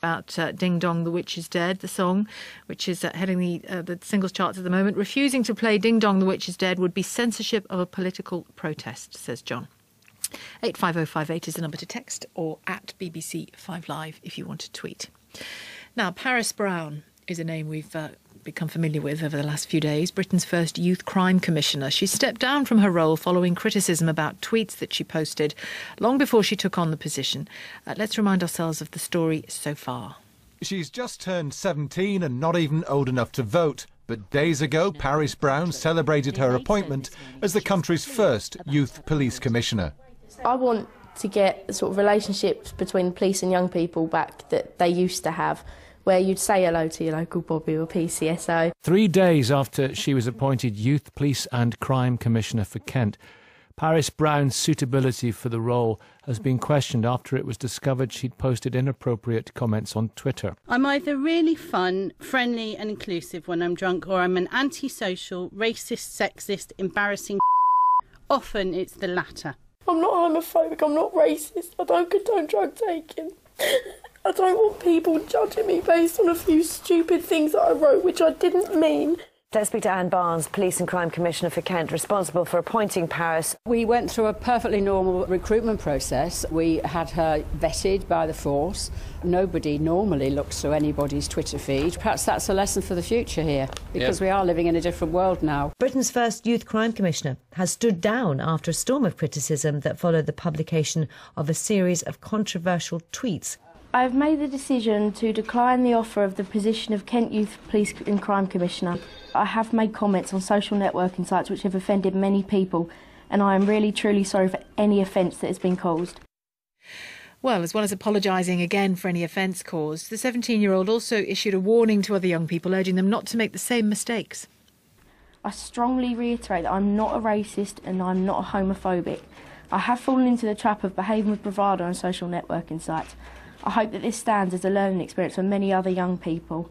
about Ding Dong, the Witch is Dead, the song, which is heading the singles charts at the moment. Refusing to play Ding Dong, the Witch is Dead would be censorship of a political protest, says John. 85058 is the number to text, or at BBC5Live if you want to tweet. Now, Paris Brown is a name we've become familiar with over the last few days, Britain's first youth crime commissioner. She stepped down from her role following criticism about tweets that she posted long before she took on the position. Let's remind ourselves of the story so far. She's just turned 17 and not even old enough to vote. But days ago, Paris Brown celebrated her appointment as the country's first youth police commissioner. I want to get the sort of relationships between police and young people back that they used to have, where you'd say hello to your local bobby or PCSO. 3 days after she was appointed Youth Police and Crime Commissioner for Kent, Paris Brown's suitability for the role has been questioned after it was discovered she'd posted inappropriate comments on Twitter. I'm either really fun, friendly and inclusive when I'm drunk, or I'm an antisocial, racist, sexist, embarrassing. Often it's the latter. I'm not homophobic, I'm not racist, I don't condone drug taking. I don't want people judging me based on a few stupid things that I wrote, which I didn't mean. Let's speak to Anne Barnes, Police and Crime Commissioner for Kent, responsible for appointing Paris. We went through a perfectly normal recruitment process. We had her vetted by the force. Nobody normally looks through anybody's Twitter feed. Perhaps that's a lesson for the future here, because we are living in a different world now. Britain's first Youth Crime Commissioner has stood down after a storm of criticism that followed the publication of a series of controversial tweets. I've made the decision to decline the offer of the position of Kent Youth Police and Crime Commissioner. I have made comments on social networking sites which have offended many people, and I am really truly sorry for any offence that has been caused. Well, as well as apologising again for any offence caused, the 17-year-old also issued a warning to other young people, urging them not to make the same mistakes. I strongly reiterate that I'm not a racist and I'm not homophobic. I have fallen into the trap of behaving with bravado on social networking sites. I hope that this stands as a learning experience for many other young people.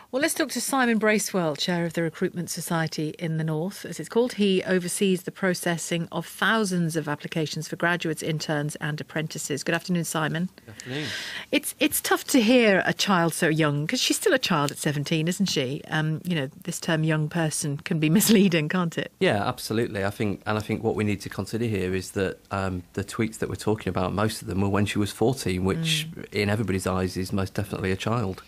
Well, let's talk to Simon Bracewell, chair of the Recruitment Society in the North, as it's called. He oversees the processing of thousands of applications for graduates, interns and apprentices. Good afternoon, Simon. Good afternoon. It's tough to hear a child so young, because she's still a child at 17, isn't she? This term young person can be misleading, can't it? Yeah, absolutely. I think what we need to consider here is that the tweets that we're talking about, most of them were when she was 14, which in everybody's eyes is most definitely a child.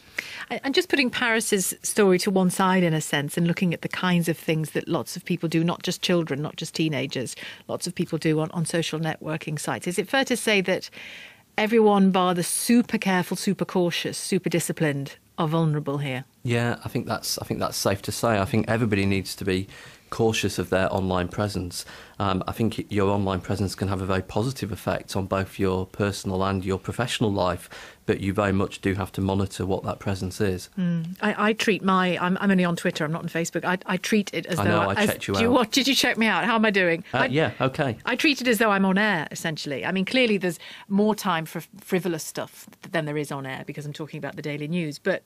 And just putting Paris's story to one side, in a sense, and looking at the kinds of things that lots of people do, not just children, not just teenagers, lots of people do on social networking sites. Is it fair to say that everyone, bar the super careful, super cautious, super disciplined, are vulnerable here? Yeah, I think that's safe to say. I think everybody needs to be cautious of their online presence. I think your online presence can have a very positive effect on both your personal and your professional life, but you very much do have to monitor what that presence is. I treat I'm only on Twitter, I'm not on Facebook. I treat it as though... I checked you out. Did you check me out? How am I doing? Yeah, OK. I treat it as though I'm on air, essentially. I mean, clearly there's more time for frivolous stuff than there is on air, because I'm talking about the daily news, but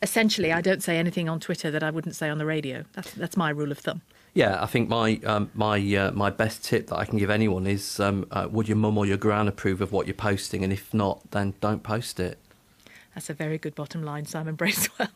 essentially I don't say anything on Twitter that I wouldn't say on the radio. That's my rule of thumb. Yeah, I think my best tip that I can give anyone is would your mum or your gran approve of what you're posting, and if not, then don't post it. That's a very good bottom line, Simon Bracewell.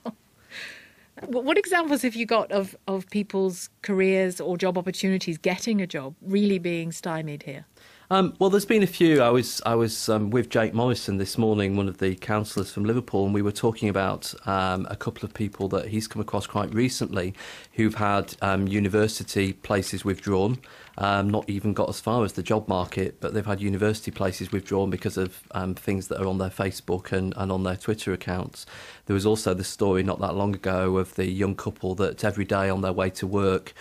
What examples have you got of people's careers or job opportunities, getting a job, really being stymied here? Well, there's been a few. I was with Jake Morrison this morning, one of the councillors from Liverpool, and we were talking about a couple of people that he's come across quite recently who've had university places withdrawn, not even got as far as the job market, but they've had university places withdrawn because of things that are on their Facebook and on their Twitter accounts. There was also the story not that long ago of the young couple that every day on their way to work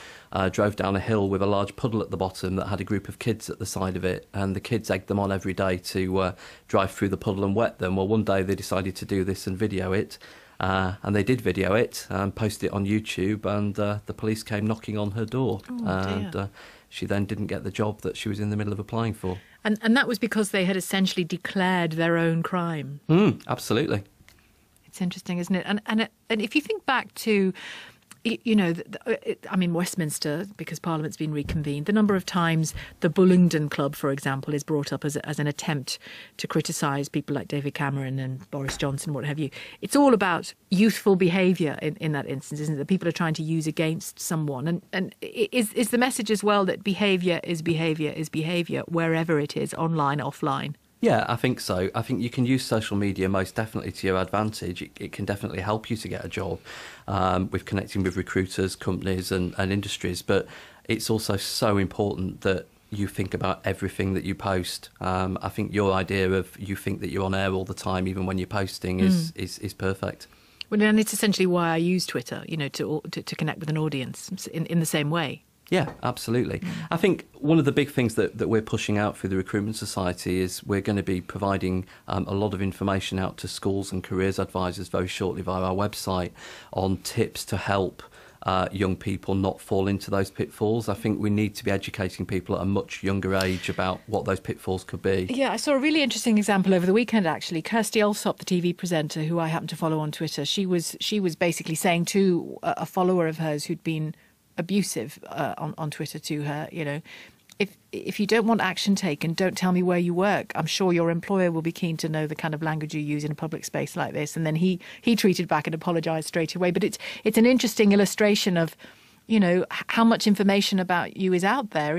drove down a hill with a large puddle at the bottom that had a group of kids at the side of it, and the kids egged them on every day to drive through the puddle and wet them. Well, one day they decided to do this and video it, and they did video it and posted it on YouTube, and the police came knocking on her door. And she then didn't get the job that she was in the middle of applying for. And that was because they had essentially declared their own crime. Absolutely. It's interesting, isn't it? And if you think back to Westminster, because Parliament's been reconvened, the number of times the Bullingdon Club, for example, is brought up as an attempt to criticise people like David Cameron and Boris Johnson, what have you. It's all about youthful behaviour in that instance, isn't it? That people are trying to use against someone. And is the message as well that behaviour is behaviour, wherever it is, online, offline? Yeah, I think so. I think you can use social media most definitely to your advantage. It can definitely help you to get a job with connecting with recruiters, companies and industries. But it's also so important that you think about everything that you post. I think your idea of you think that you're on air all the time, even when you're posting, is perfect. Well, and it's essentially why I use Twitter, to connect with an audience in the same way. Yeah, absolutely. I think one of the big things that we're pushing out through the Recruitment Society is we're going to be providing a lot of information out to schools and careers advisors very shortly via our website on tips to help young people not fall into those pitfalls. I think we need to be educating people at a much younger age about what those pitfalls could be. Yeah, I saw a really interesting example over the weekend, actually. Kirsty Allsop, the TV presenter, who I happen to follow on Twitter, she was basically saying to a follower of hers who'd been abusive on Twitter to her, if you don't want action taken, don't tell me where you work. I'm sure your employer will be keen to know the kind of language you use in a public space like this. And then he tweeted back and apologised straight away. But it's an interesting illustration of, how much information about you is out there.